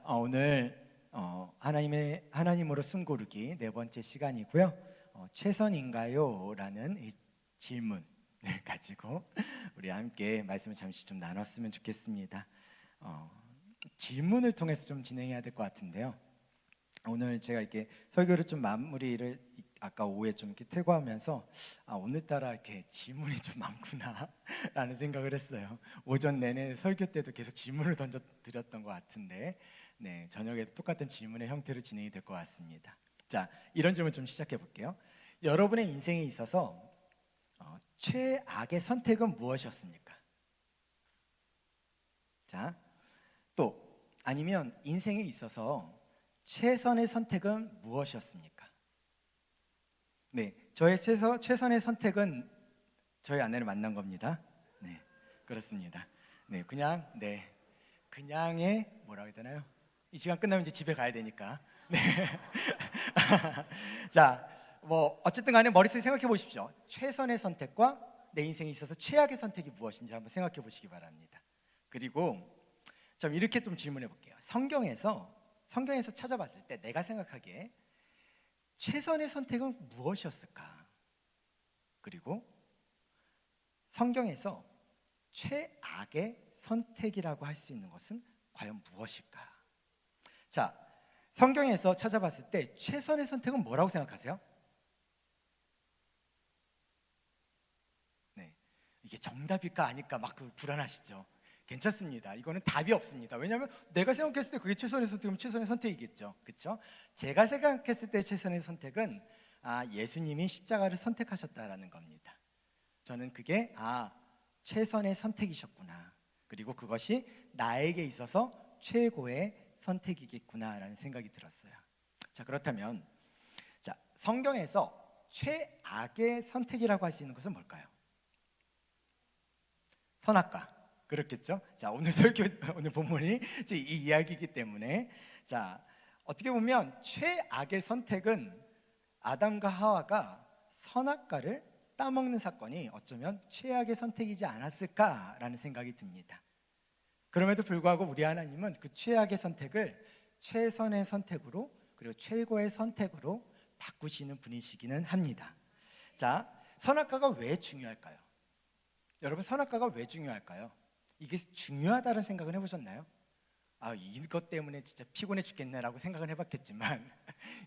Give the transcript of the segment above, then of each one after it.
오늘 하나님으로 숨고르기 네 번째 시간이고요. 최선인가요? 라는 이 질문을 가지고 우리 함께 말씀을 잠시 좀 나눴으면 좋겠습니다. 질문을 통해서 좀 진행해야 될 것 같은데요. 오늘 제가 이렇게 설교를 좀 마무리를 아까 오후에 좀 이렇게 퇴거하면서 오늘따라 이렇게 질문이 좀 많구나 라는 생각을 했어요. 오전 내내 설교 때도 계속 질문을 던져 드렸던 것 같은데 저녁에도 똑같은 질문의 형태로 진행이 될 것 같습니다. 이런 질문 좀 시작해 볼게요. 여러분의 인생에 있어서 최악의 선택은 무엇이었습니까? 또 아니면 인생에 있어서 최선의 선택은 무엇이었습니까? 저의 최선의 선택은 저희 아내를 만난 겁니다. 그렇습니다. 그냥의 뭐라고 해야 되나요? 이 시간 끝나면 이제 집에 가야 되니까. 어쨌든 간에 머릿속에 생각해 보십시오. 최선의 선택과 내 인생에 있어서 최악의 선택이 무엇인지 한번 생각해 보시기 바랍니다. 그리고 이렇게 좀 질문해 볼게요. 성경에서 찾아봤을 때 내가 생각하기에 최선의 선택은 무엇이었을까? 그리고 성경에서 최악의 선택이라고 할 수 있는 것은 과연 무엇일까? 성경에서 찾아봤을 때 최선의 선택은 뭐라고 생각하세요? 이게 정답일까 아닐까 막 불안하시죠? 괜찮습니다. 이거는 답이 없습니다. 왜냐하면 내가 생각했을 때 그게 최선의 선택이면 최선의 선택이겠죠. 그렇죠? 제가 생각했을 때 최선의 선택은 예수님이 십자가를 선택하셨다라는 겁니다. 저는 그게 최선의 선택이셨구나. 그리고 그것이 나에게 있어서 최고의 선택이겠구나라는 생각이 들었어요. 그렇다면 성경에서 최악의 선택이라고 할 수 있는 것은 뭘까요? 선악과. 그렇겠죠? 오늘 본문이 이 이야기이기 때문에 어떻게 보면 최악의 선택은 아담과 하와가 선악과를 따먹는 사건이 어쩌면 최악의 선택이지 않았을까라는 생각이 듭니다. 그럼에도 불구하고 우리 하나님은 그 최악의 선택을 최선의 선택으로 그리고 최고의 선택으로 바꾸시는 분이시기는 합니다. 선악과가 왜 중요할까요? 여러분, 선악과가 왜 중요할까요? 이게 중요하다는 생각은 해보셨나요? 이것 때문에 진짜 피곤해 죽겠네라고 생각은 해봤겠지만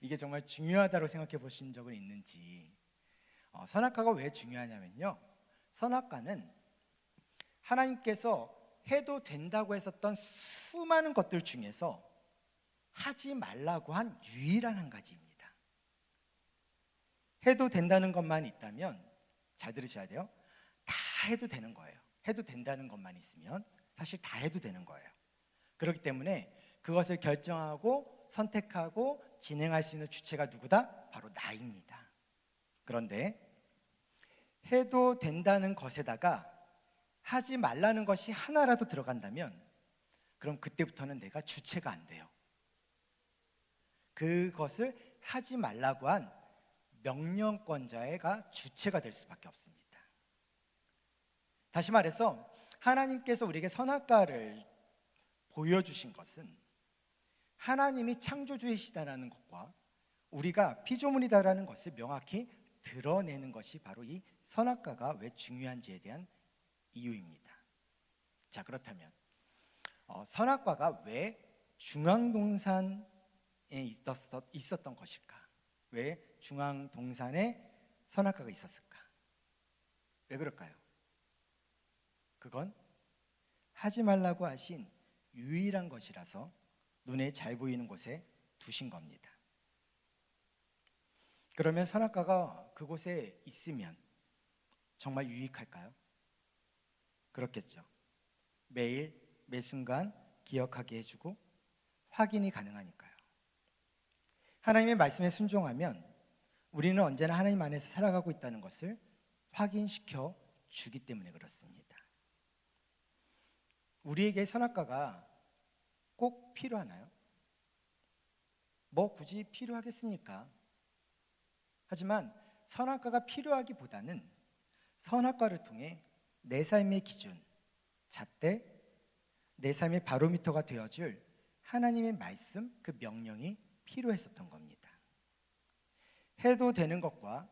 이게 정말 중요하다고 생각해 보신 적은 있는지. 선악과가 왜 중요하냐면요, 선악과는 하나님께서 해도 된다고 했었던 수많은 것들 중에서 하지 말라고 한 유일한 한 가지입니다. 해도 된다는 것만 있다면, 잘 들으셔야 돼요, 다 해도 되는 거예요. 해도 된다는 것만 있으면 사실 다 해도 되는 거예요. 그렇기 때문에 그것을 결정하고 선택하고 진행할 수 있는 주체가 누구다? 바로 나입니다. 그런데 해도 된다는 것에다가 하지 말라는 것이 하나라도 들어간다면 그럼 그때부터는 내가 주체가 안 돼요. 그것을 하지 말라고 한 명령권자가 주체가 될 수밖에 없습니다. 다시 말해서 하나님께서 우리에게 선악과를 보여주신 것은 하나님이 창조주이시다라는 것과 우리가 피조물이다라는 것을 명확히 드러내는 것이 바로 이 선악과가 왜 중요한지에 대한 이유입니다. 그렇다면 선악과가 왜 중앙동산에 있었던 것일까? 왜 중앙동산에 선악과가 있었을까? 왜 그럴까요? 그건 하지 말라고 하신 유일한 것이라서 눈에 잘 보이는 곳에 두신 겁니다. 그러면 선악과가 그곳에 있으면 정말 유익할까요? 그렇겠죠. 매일 매순간 기억하게 해주고 확인이 가능하니까요. 하나님의 말씀에 순종하면 우리는 언제나 하나님 안에서 살아가고 있다는 것을 확인시켜 주기 때문에 그렇습니다. 우리에게 선악과가 꼭 필요하나요? 굳이 필요하겠습니까? 하지만 선악과가 필요하기보다는 선악과를 통해 내 삶의 기준, 잣대, 내 삶의 바로미터가 되어줄 하나님의 말씀, 그 명령이 필요했었던 겁니다. 해도 되는 것과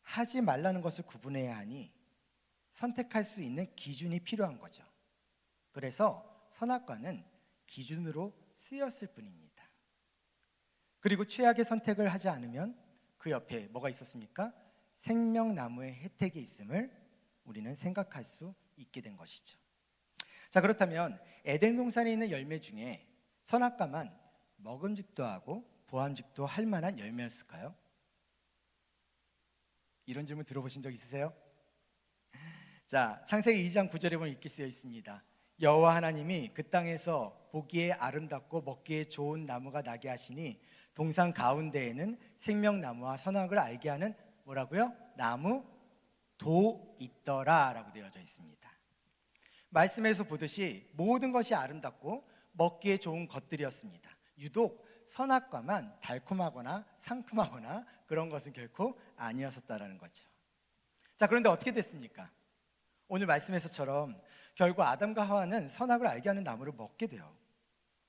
하지 말라는 것을 구분해야 하니 선택할 수 있는 기준이 필요한 거죠. 그래서 선악과는 기준으로 쓰였을 뿐입니다. 그리고 최악의 선택을 하지 않으면 그 옆에 뭐가 있었습니까? 생명나무의 혜택이 있음을 우리는 생각할 수 있게 된 것이죠. 자, 그렇다면 에덴 동산에 있는 열매 중에 선악과만 먹음직도 하고 보암직도 할 만한 열매였을까요? 이런 질문 들어보신 적 있으세요? 자, 창세기 2장 9절에 보면 이렇게 쓰여 있습니다. 여호와 하나님이 그 땅에서 보기에 아름답고 먹기에 좋은 나무가 나게 하시니 동산 가운데에는 생명나무와 선악을 알게 하는 뭐라고요? 나무 도 있더라 라고 되어져 있습니다. 말씀에서 보듯이 모든 것이 아름답고 먹기에 좋은 것들이었습니다. 유독 선악과만 달콤하거나 상큼하거나 그런 것은 결코 아니었었다라는 거죠. 자, 그런데 어떻게 됐습니까? 오늘 말씀에서처럼 결국 아담과 하와는 선악을 알게 하는 나무를 먹게 돼요.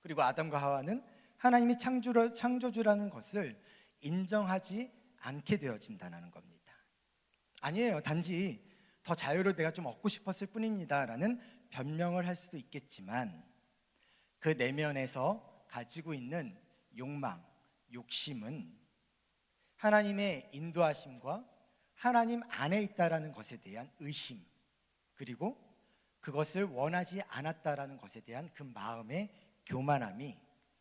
그리고 아담과 하와는 하나님이 창조주라는 것을 인정하지 않게 되어진다는 겁니다. 아니에요. 단지 더 자유를 내가 좀 얻고 싶었을 뿐입니다 라는 변명을 할 수도 있겠지만 그 내면에서 가지고 있는 욕망, 욕심은 하나님의 인도하심과 하나님 안에 있다라는 것에 대한 의심, 그리고 그것을 원하지 않았다라는 것에 대한 그 마음의 교만함이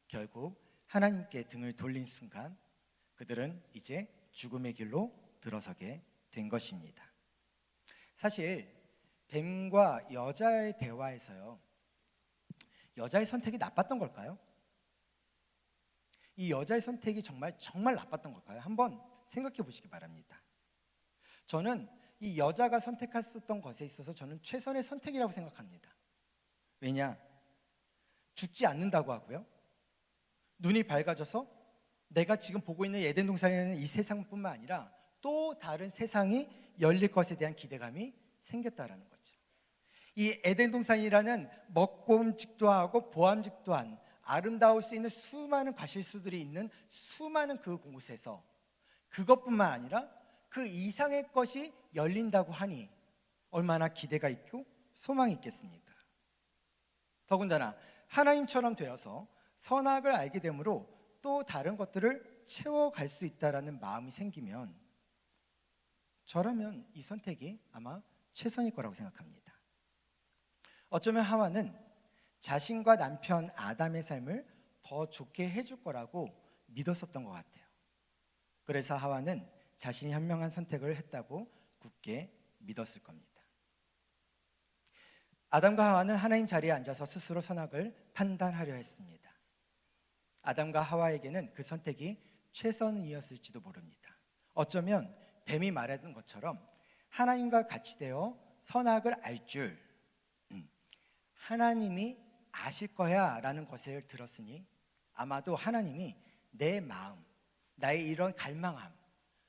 결국 하나님께 등을 돌린 순간 그들은 이제 죽음의 길로 들어서게 된 것입니다. 사실 뱀과 여자의 대화에서요, 여자의 선택이 나빴던 걸까요? 이 여자의 선택이 정말 나빴던 걸까요? 한번 생각해 보시기 바랍니다. 저는 이 여자가 선택했었던 것에 있어서 저는 최선의 선택이라고 생각합니다. 왜냐? 죽지 않는다고 하고요, 눈이 밝아져서 내가 지금 보고 있는 에덴 동산이라는 이 세상뿐만 아니라 또 다른 세상이 열릴 것에 대한 기대감이 생겼다라는 거죠. 이 에덴 동산이라는 먹음직도 하고 보암직도 한 아름다울 수 있는 수많은 과실수들이 있는 수많은 그 곳에서 그것뿐만 아니라 그 이상의 것이 열린다고 하니 얼마나 기대가 있고 소망이 있겠습니까? 더군다나 하나님처럼 되어서 선악을 알게 되므로 또 다른 것들을 채워갈 수 있다라는 마음이 생기면 저라면 이 선택이 아마 최선일 거라고 생각합니다. 어쩌면 하와는 자신과 남편 아담의 삶을 더 좋게 해줄 거라고 믿었었던 것 같아요. 그래서 하와는 자신이 현명한 선택을 했다고 굳게 믿었을 겁니다. 아담과 하와는 하나님 자리에 앉아서 스스로 선악을 판단하려 했습니다. 아담과 하와에게는 그 선택이 최선이었을지도 모릅니다. 어쩌면 뱀이 말했던 것처럼 하나님과 같이 되어 선악을 알 줄 하나님이 아실 거야 라는 것을 들었으니 아마도 하나님이 내 마음, 나의 이런 갈망함,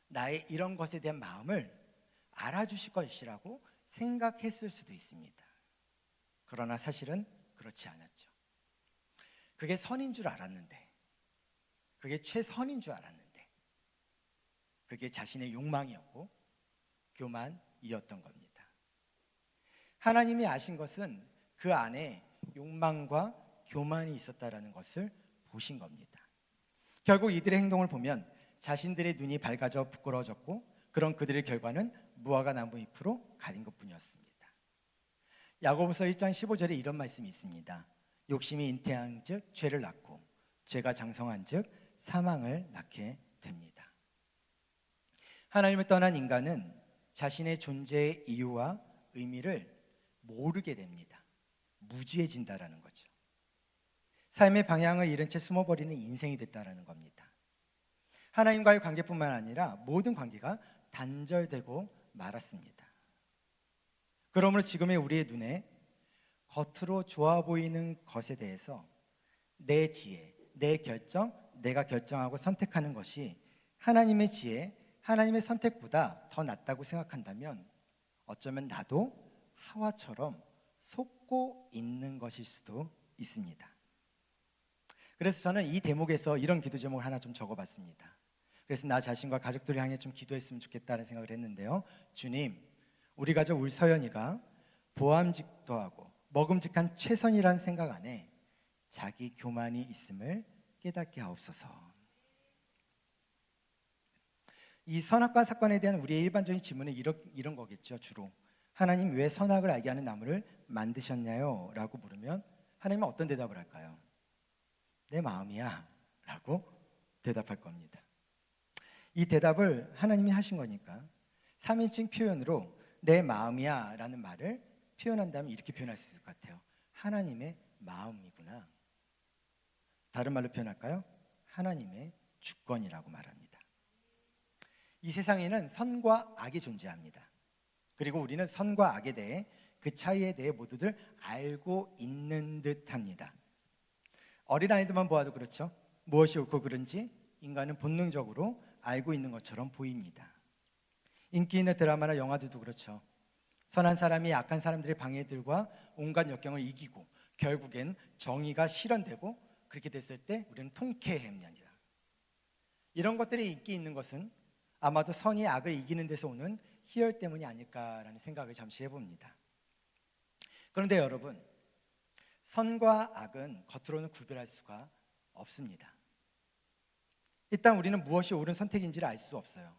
나의 이런 것에 대한 마음을 알아주실 것이라고 생각했을 수도 있습니다. 그러나 사실은 그렇지 않았죠. 그게 선인 줄 알았는데, 그게 최선인 줄 알았는데, 그게 자신의 욕망이었고 교만이었던 겁니다. 하나님이 아신 것은 그 안에 욕망과 교만이 있었다라는 것을 보신 겁니다. 결국 이들의 행동을 보면 자신들의 눈이 밝아져 부끄러워졌고 그런 그들의 결과는 무화과 나무 잎으로 가린 것뿐이었습니다. 야고보서 1장 15절에 이런 말씀이 있습니다. 욕심이 잉태한즉 죄를 낳고 죄가 장성한즉 사망을 낳게 됩니다. 하나님을 떠난 인간은 자신의 존재의 이유와 의미를 모르게 됩니다. 무지해진다라는 거죠. 삶의 방향을 잃은 채 숨어버리는 인생이 됐다라는 겁니다. 하나님과의 관계뿐만 아니라 모든 관계가 단절되고 말았습니다. 그러므로 지금의 우리의 눈에 겉으로 좋아 보이는 것에 대해서 내 지혜, 내 결정, 내가 결정하고 선택하는 것이 하나님의 지혜, 하나님의 선택보다 더 낫다고 생각한다면 어쩌면 나도 하와처럼 속고 있는 것일 수도 있습니다. 그래서 저는 이 대목에서 이런 기도 제목을 하나 좀 적어봤습니다. 그래서 나 자신과 가족들을 향해 좀 기도했으면 좋겠다는 생각을 했는데요. 주님, 우리 가족 우리 서연이가 보암직도 하고 먹음직한 최선이라는 생각 안에 자기 교만이 있음을 깨닫게 하옵소서. 이 선악과 사건에 대한 우리의 일반적인 질문은 이런 거겠죠. 주로 하나님 왜 선악을 알게 하는 나무를 만드셨냐요? 라고 물으면 하나님은 어떤 대답을 할까요? 내 마음이야 라고 대답할 겁니다. 이 대답을 하나님이 하신 거니까 3인칭 표현으로 내 마음이야 라는 말을 표현한다면 이렇게 표현할 수 있을 것 같아요. 하나님의 마음이구나. 다른 말로 표현할까요? 하나님의 주권이라고 말합니다. 이 세상에는 선과 악이 존재합니다. 그리고 우리는 선과 악에 대해 그 차이에 대해 모두들 알고 있는 듯합니다. 어린아이들만 보아도 그렇죠. 무엇이 옳고 그른지 인간은 본능적으로 알고 있는 것처럼 보입니다. 인기 있는 드라마나 영화들도 그렇죠. 선한 사람이 악한 사람들의 방해들과 온갖 역경을 이기고 결국엔 정의가 실현되고 그렇게 됐을 때 우리는 통쾌합니다. 이런 것들이 인기 있는 것은 아마도 선이 악을 이기는 데서 오는 희열 때문이 아닐까라는 생각을 잠시 해봅니다. 그런데 여러분, 선과 악은 겉으로는 구별할 수가 없습니다. 일단 우리는 무엇이 옳은 선택인지를 알 수 없어요.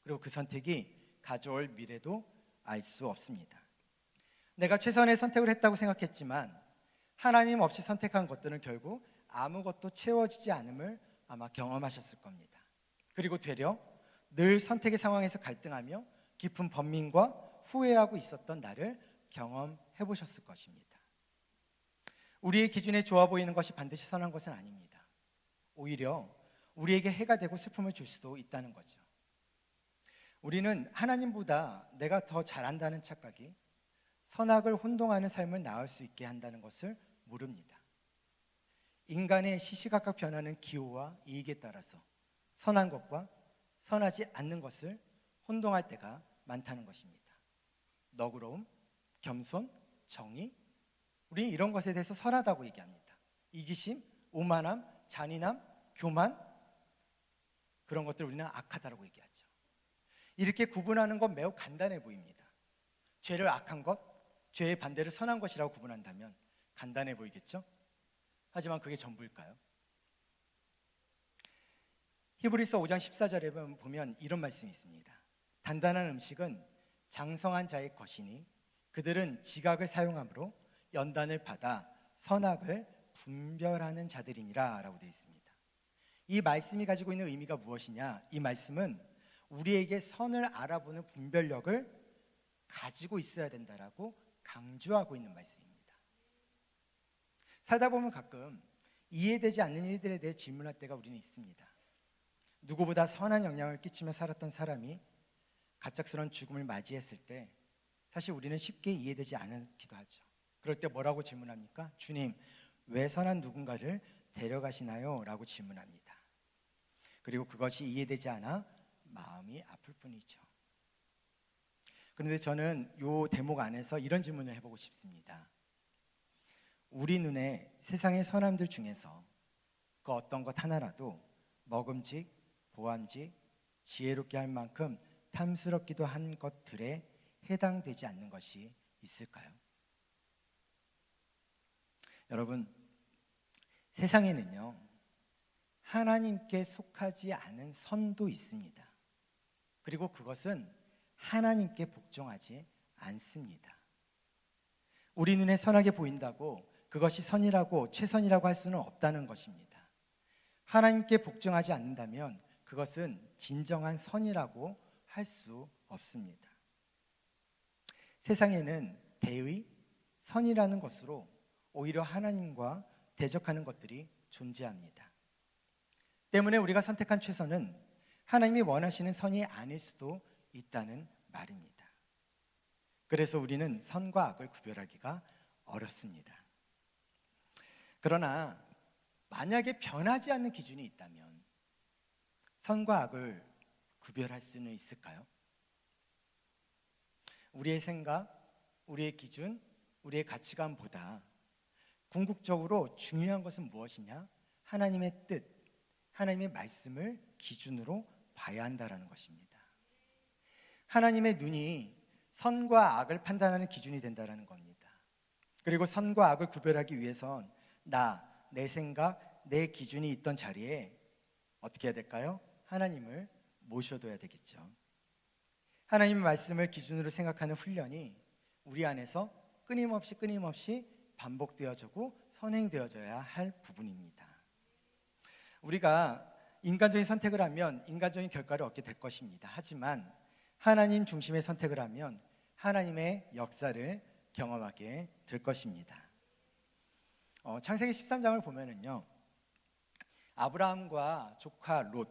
그리고 그 선택이 가져올 미래도 알 수 없습니다. 내가 최선의 선택을 했다고 생각했지만 하나님 없이 선택한 것들은 결국 아무것도 채워지지 않음을 아마 경험하셨을 겁니다. 그리고 되려 늘 선택의 상황에서 갈등하며 깊은 번민과 후회하고 있었던 나를 경험해 보셨을 것입니다. 우리의 기준에 좋아 보이는 것이 반드시 선한 것은 아닙니다. 오히려 우리에게 해가 되고 슬픔을 줄 수도 있다는 거죠. 우리는 하나님보다 내가 더 잘한다는 착각이 선악을 혼동하는 삶을 나을 수 있게 한다는 것을 모릅니다. 인간의 시시각각 변하는 기호와 이익에 따라서 선한 것과 선하지 않는 것을 혼동할 때가 많다는 것입니다. 너그러움, 겸손, 정의, 우리 이런 것에 대해서 선하다고 얘기합니다. 이기심, 오만함, 잔인함, 교만, 그런 것들 우리는 악하다고 얘기하죠. 이렇게 구분하는 건 매우 간단해 보입니다. 죄를 악한 것, 죄의 반대를 선한 것이라고 구분한다면 간단해 보이겠죠? 하지만 그게 전부일까요? 히브리서 5장 14절에 보면 이런 말씀이 있습니다. 단단한 음식은 장성한 자의 것이니 그들은 지각을 사용함으로 연단을 받아 선악을 분별하는 자들이니라 라고 되어 있습니다. 이 말씀이 가지고 있는 의미가 무엇이냐? 이 말씀은 우리에게 선을 알아보는 분별력을 가지고 있어야 된다라고 강조하고 있는 말씀입니다. 살다 보면 가끔 이해되지 않는 일들에 대해 질문할 때가 우리는 있습니다. 누구보다 선한 영향을 끼치며 살았던 사람이 갑작스러운 죽음을 맞이했을 때 사실 우리는 쉽게 이해되지 않기도 하죠. 그럴 때 뭐라고 질문합니까? 주님, 왜 선한 누군가를 데려가시나요? 라고 질문합니다. 그리고 그것이 이해되지 않아 마음이 아플 뿐이죠. 그런데 저는 이 대목 안에서 이런 질문을 해보고 싶습니다. 우리 눈에 세상의 선함들 중에서 그 어떤 것 하나라도 먹음직, 보암직, 지혜롭게 할 만큼 탐스럽기도 한 것들에 해당되지 않는 것이 있을까요? 여러분, 세상에는요 하나님께 속하지 않은 선도 있습니다. 그리고 그것은 하나님께 복종하지 않습니다. 우리 눈에 선하게 보인다고 그것이 선이라고 최선이라고 할 수는 없다는 것입니다. 하나님께 복종하지 않는다면 그것은 진정한 선이라고 할 수 없습니다. 세상에는 대의, 선이라는 것으로 오히려 하나님과 대적하는 것들이 존재합니다. 때문에 우리가 선택한 최선은 하나님이 원하시는 선이 아닐 수도 있다는 말입니다. 그래서 우리는 선과 악을 구별하기가 어렵습니다. 그러나 만약에 변하지 않는 기준이 있다면 선과 악을 구별할 수는 있을까요? 우리의 생각, 우리의 기준, 우리의 가치관보다 궁극적으로 중요한 것은 무엇이냐? 하나님의 뜻, 하나님의 말씀을 기준으로 봐야 한다라는 것입니다. 하나님의 눈이 선과 악을 판단하는 기준이 된다는 겁니다. 그리고 선과 악을 구별하기 위해선 내 생각, 내 기준이 있던 자리에 어떻게 해야 될까요? 하나님을 모셔둬야 되겠죠. 하나님의 말씀을 기준으로 생각하는 훈련이 우리 안에서 끊임없이 반복되어지고 선행되어져야 할 부분입니다. 우리가 인간적인 선택을 하면 인간적인 결과를 얻게 될 것입니다. 하지만 하나님 중심의 선택을 하면 하나님의 역사를 경험하게 될 것입니다. 창세기 13장을 보면은요, 아브라함과 조카 롯,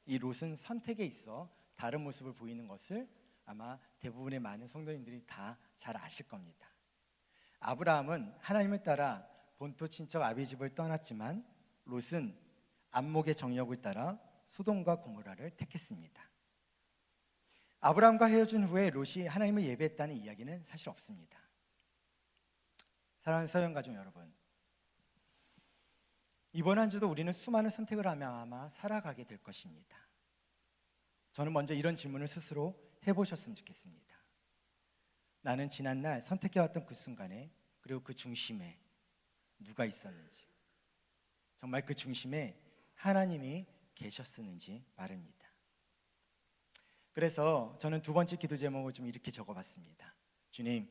이 롯은 선택에 있어 다른 모습을 보이는 것을 아마 대부분의 많은 성도님들이 다 잘 아실 겁니다. 아브라함은 하나님을 따라 본토 친척 아비 집을 떠났지만 롯은 안목의 정력을 따라 소돔과 고모라를 택했습니다. 아브라함과 헤어진 후에 롯이 하나님을 예배했다는 이야기는 사실 없습니다. 사랑하는 서영가족 여러분, 이번 한 주도 우리는 수많은 선택을 하며 아마 살아가게 될 것입니다. 저는 먼저 이런 질문을 스스로 해보셨으면 좋겠습니다. 나는 지난날 선택해왔던 그 순간에, 그리고 그 중심에 누가 있었는지, 정말 그 중심에 하나님이 계셨었는지 말입니다. 그래서 저는 두 번째 기도 제목을 좀 이렇게 적어봤습니다. 주님,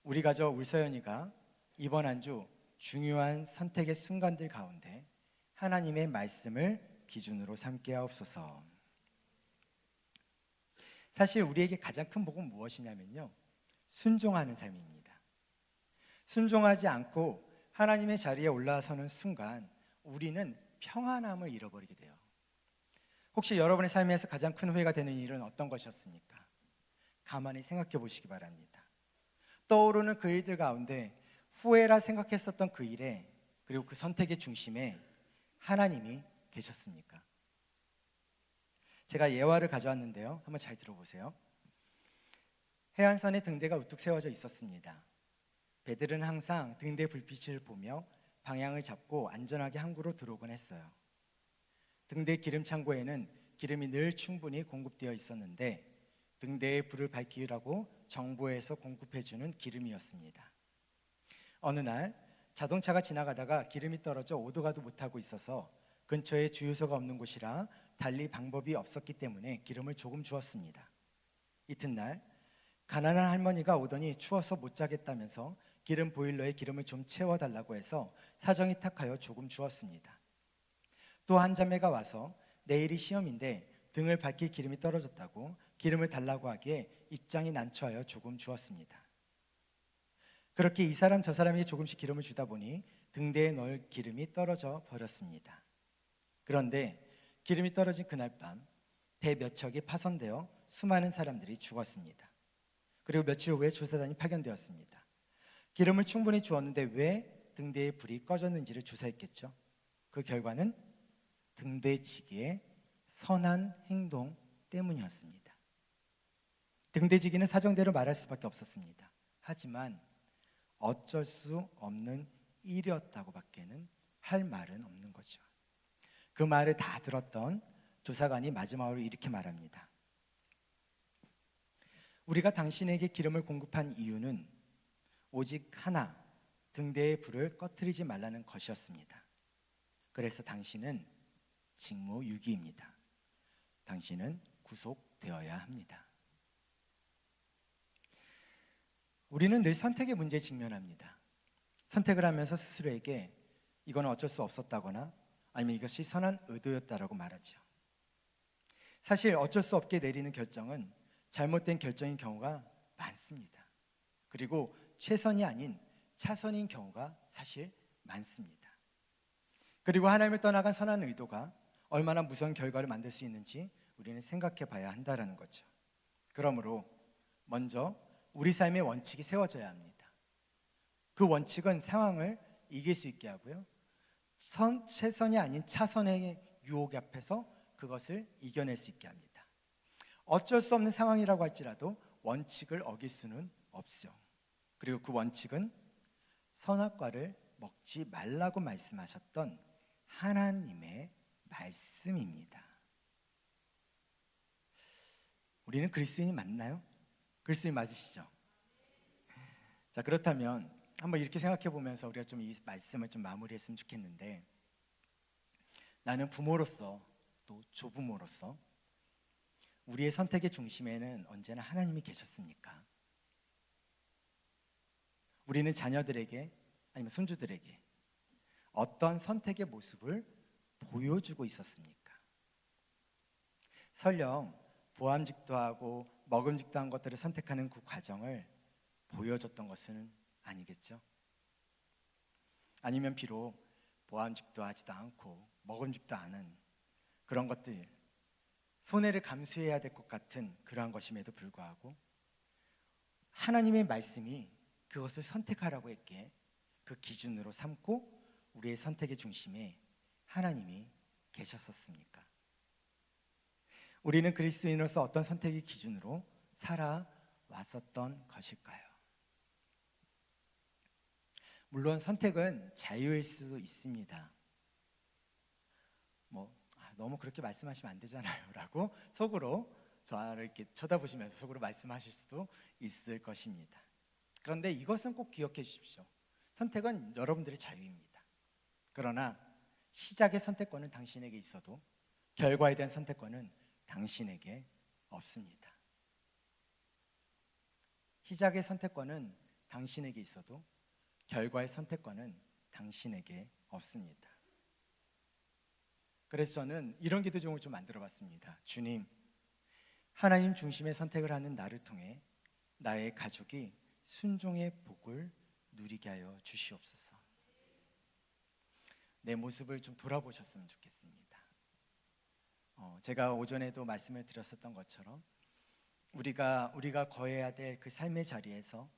우리 가족 울서연이가 이번 한 주 중요한 선택의 순간들 가운데 하나님의 말씀을 기준으로 삼게 하옵소서. 사실 우리에게 가장 큰 복은 무엇이냐면요, 순종하는 삶입니다. 순종하지 않고 하나님의 자리에 올라서는 순간 우리는 평안함을 잃어버리게 돼요. 혹시 여러분의 삶에서 가장 큰 후회가 되는 일은 어떤 것이었습니까? 가만히 생각해 보시기 바랍니다. 떠오르는 그 일들 가운데 후회라 생각했었던 그 일에, 그리고 그 선택의 중심에 하나님이 계셨습니까? 제가 예화를 가져왔는데요, 한번 잘 들어보세요. 해안선에 등대가 우뚝 세워져 있었습니다. 배들은 항상 등대 불빛을 보며 방향을 잡고 안전하게 항구로 들어오곤 했어요. 등대 기름 창고에는 기름이 늘 충분히 공급되어 있었는데 등대에 불을 밝히라고 정부에서 공급해주는 기름이었습니다. 어느 날 자동차가 지나가다가 기름이 떨어져 오도 가도 못하고 있어서 근처에 주유소가 없는 곳이라 달리 방법이 없었기 때문에 기름을 조금 주었습니다. 이튿날 가난한 할머니가 오더니 추워서 못 자겠다면서 기름 보일러에 기름을 좀 채워달라고 해서 사정이 탁하여 조금 주었습니다. 또 한 자매가 와서 내일이 시험인데 등을 밝힐 기름이 떨어졌다고 기름을 달라고 하기에 입장이 난처하여 조금 주었습니다. 그렇게 이 사람 저 사람에게 조금씩 기름을 주다 보니 등대에 넣을 기름이 떨어져 버렸습니다. 그런데 기름이 떨어진 그날 밤 배 몇 척이 파손되어 수많은 사람들이 죽었습니다. 그리고 며칠 후에 조사단이 파견되었습니다. 기름을 충분히 주었는데 왜 등대의 불이 꺼졌는지를 조사했겠죠. 그 결과는 등대지기의 선한 행동 때문이었습니다. 등대지기는 사정대로 말할 수밖에 없었습니다. 하지만 어쩔 수 없는 일이었다고 밖에는 할 말은 없는 거죠. 그 말을 다 들었던 조사관이 마지막으로 이렇게 말합니다. 우리가 당신에게 기름을 공급한 이유는 오직 하나, 등대의 불을 꺼트리지 말라는 것이었습니다. 그래서 당신은 직무유기입니다. 당신은 구속되어야 합니다. 우리는 늘 선택의 문제에 직면합니다. 선택을 하면서 스스로에게 이거는 어쩔 수 없었다거나 아니면 이것이 선한 의도였다라고 말하죠. 사실 어쩔 수 없게 내리는 결정은 잘못된 결정인 경우가 많습니다. 그리고 최선이 아닌 차선인 경우가 사실 많습니다. 그리고 하나님을 떠나간 선한 의도가 얼마나 무서운 결과를 만들 수 있는지 우리는 생각해 봐야 한다는 거죠. 그러므로 먼저 우리 삶의 원칙이 세워져야 합니다. 그 원칙은 상황을 이길 수 있게 하고요, 최선이 아닌 차선의 유혹 앞에서 그것을 이겨낼 수 있게 합니다. 어쩔 수 없는 상황이라고 할지라도 원칙을 어길 수는 없죠. 그리고 그 원칙은 선악과를 먹지 말라고 말씀하셨던 하나님의 말씀입니다. 우리는 그리스도인이 맞나요? 그리스도인 맞으시죠? 자, 그렇다면 한번 이렇게 생각해 보면서 우리가 좀 이 말씀을 좀 마무리했으면 좋겠는데, 나는 부모로서 또 조부모로서 우리의 선택의 중심에는 언제나 하나님이 계셨습니까? 우리는 자녀들에게 아니면 손주들에게 어떤 선택의 모습을 보여주고 있었습니까? 설령 보암직도 하고 먹음직도 한 것들을 선택하는 그 과정을 보여줬던 것은 아니겠죠? 아니면 비록 보암직도 하지도 않고 먹음직도 않은 그런 것들, 손해를 감수해야 될 것 같은 그러한 것임에도 불구하고 하나님의 말씀이 그것을 선택하라고 했기에 그 기준으로 삼고 우리의 선택의 중심에 하나님이 계셨었습니까? 우리는 그리스도인으로서 어떤 선택의 기준으로 살아왔었던 것일까요? 물론 선택은 자유일 수도 있습니다. 너무 그렇게 말씀하시면 안 되잖아요 라고 속으로 저를 이렇게 쳐다보시면서 속으로 말씀하실 수도 있을 것입니다. 그런데 이것은 꼭 기억해 주십시오. 선택은 여러분들의 자유입니다. 그러나 시작의 선택권은 당신에게 있어도 결과에 대한 선택권은 당신에게 없습니다. 시작의 선택권은 당신에게 있어도 결과의 선택권은 당신에게 없습니다. 그래서 저는 이런 기도 제목을 좀 만들어 봤습니다. 주님, 하나님 중심의 선택을 하는 나를 통해 나의 가족이 순종의 복을 누리게 하여 주시옵소서. 내 모습을 좀 돌아보셨으면 좋겠습니다. 제가 오전에도 말씀을 드렸었던 것처럼 우리가 거해야 될 그 삶의 자리에서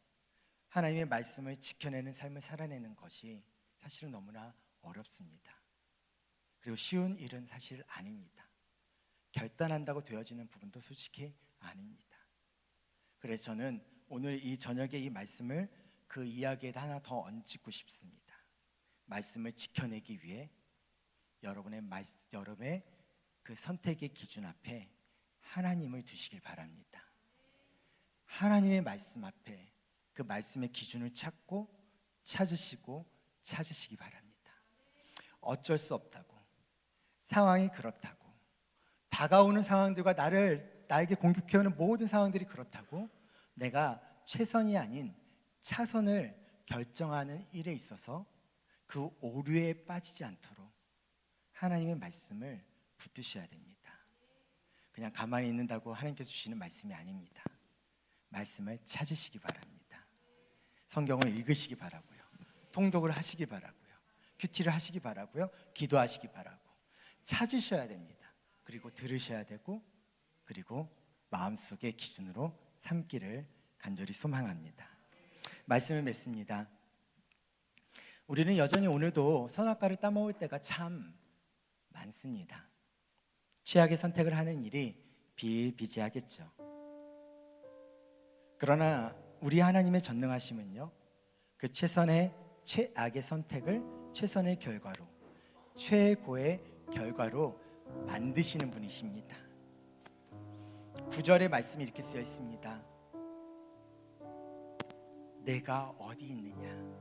하나님의 말씀을 지켜내는 삶을 살아내는 것이 사실은 너무나 어렵습니다. 그리고 쉬운 일은 사실 아닙니다. 결단한다고 되어지는 부분도 솔직히 아닙니다. 그래서 저는 오늘 이 저녁에 이 말씀을 그 이야기에다 하나 더 얹고 싶습니다. 말씀을 지켜내기 위해 여러분의 그 선택의 기준 앞에 하나님을 두시길 바랍니다. 하나님의 말씀 앞에 그 말씀의 기준을 찾으시기 바랍니다. 어쩔 수 없다고, 상황이 그렇다고, 다가오는 상황들과 나에게 공격해오는 모든 상황들이 그렇다고 내가 최선이 아닌 차선을 결정하는 일에 있어서 그 오류에 빠지지 않도록 하나님의 말씀을 붙드셔야 됩니다. 그냥 가만히 있는다고 하나님께서 주시는 말씀이 아닙니다. 말씀을 찾으시기 바랍니다. 성경을 읽으시기 바라고요. 통독을 하시기 바라고요. 큐티를 하시기 바라고요. 기도하시기 바라고 찾으셔야 됩니다. 그리고 들으셔야 되고, 그리고 마음속의 기준으로 삼기를 간절히 소망합니다. 말씀을 맺습니다. 우리는 여전히 오늘도 선악과를 따먹을 때가 참 많습니다. 최악의 선택을 하는 일이 비일비재하겠죠. 그러나 우리 하나님의 전능하심은요, 그 최악의 선택을 최선의 결과로, 최고의 결과로 만드시는 분이십니다. 9절의 말씀이 이렇게 쓰여 있습니다. 내가 어디 있느냐?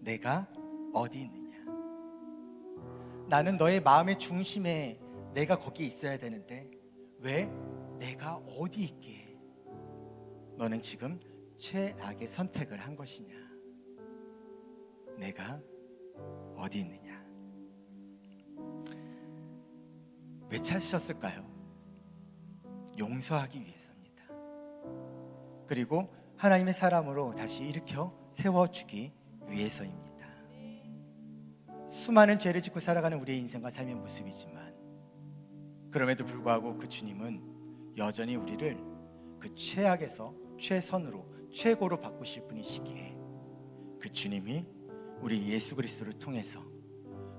내가 어디 있느냐? 나는 너의 마음의 중심에 내가 거기에 있어야 되는데 왜 내가 어디 있기에 너는 지금 최악의 선택을 한 것이냐? 내가 어디 있느냐? 왜 찾으셨을까요? 용서하기 위해서입니다. 그리고 하나님의 사람으로 다시 일으켜 세워주기 위해서입니다. 수많은 죄를 짓고 살아가는 우리의 인생과 삶의 모습이지만 그럼에도 불구하고 그 주님은 여전히 우리를 그 최악에서 최선으로 최고로 바꾸실 분이시기에 그 주님이 우리 예수 그리스도를 통해서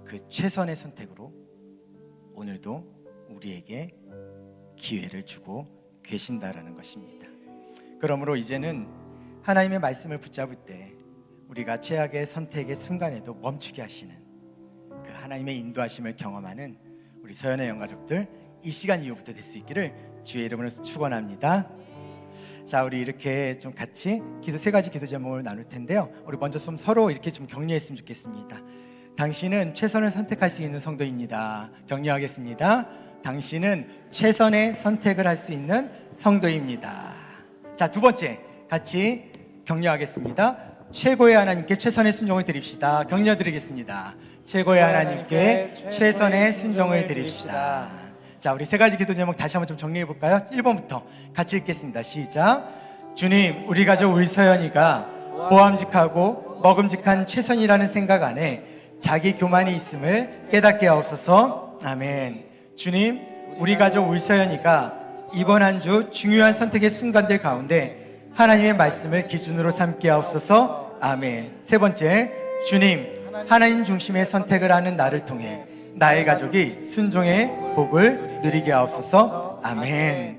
그 최선의 선택으로 오늘도 우리에게 기회를 주고 계신다라는 것입니다. 그러므로 이제는 하나님의 말씀을 붙잡을 때 우리가 최악의 선택의 순간에도 멈추게 하시는 그 하나님의 인도하심을 경험하는 우리 서연의 영가족들 이 시간 이후부터 될 수 있기를 주의 이름으로 축원합니다. 자, 우리 이렇게 좀 같이 세 가지 기도 제목을 나눌 텐데요. 우리 먼저 좀 서로 이렇게 좀 격려했으면 좋겠습니다. 당신은 최선을 선택할 수 있는 성도입니다. 격려하겠습니다. 당신은 최선의 선택을 할 수 있는 성도입니다. 자, 두 번째 같이 격려하겠습니다. 최고의 하나님께 최선의 순종을 드립시다. 격려드리겠습니다. 최고의 하나님께 최선의 순종을 드립시다. 자, 우리 세 가지 기도 제목 다시 한번 좀 정리해 볼까요? 1번부터 같이 읽겠습니다. 시작. 주님, 우리 가족 우리 서연이가 보암직하고 먹음직한 최선이라는 생각 안에 자기 교만이 있음을 깨닫게 하옵소서. 아멘. 주님, 우리 가족 우리 서연이가 이번 한 주 중요한 선택의 순간들 가운데 하나님의 말씀을 기준으로 삼게 하옵소서. 아멘. 세 번째, 주님, 하나님 중심의 선택을 하는 나를 통해 나의 가족이 순종의 복을 누리게 하옵소서. 아멘.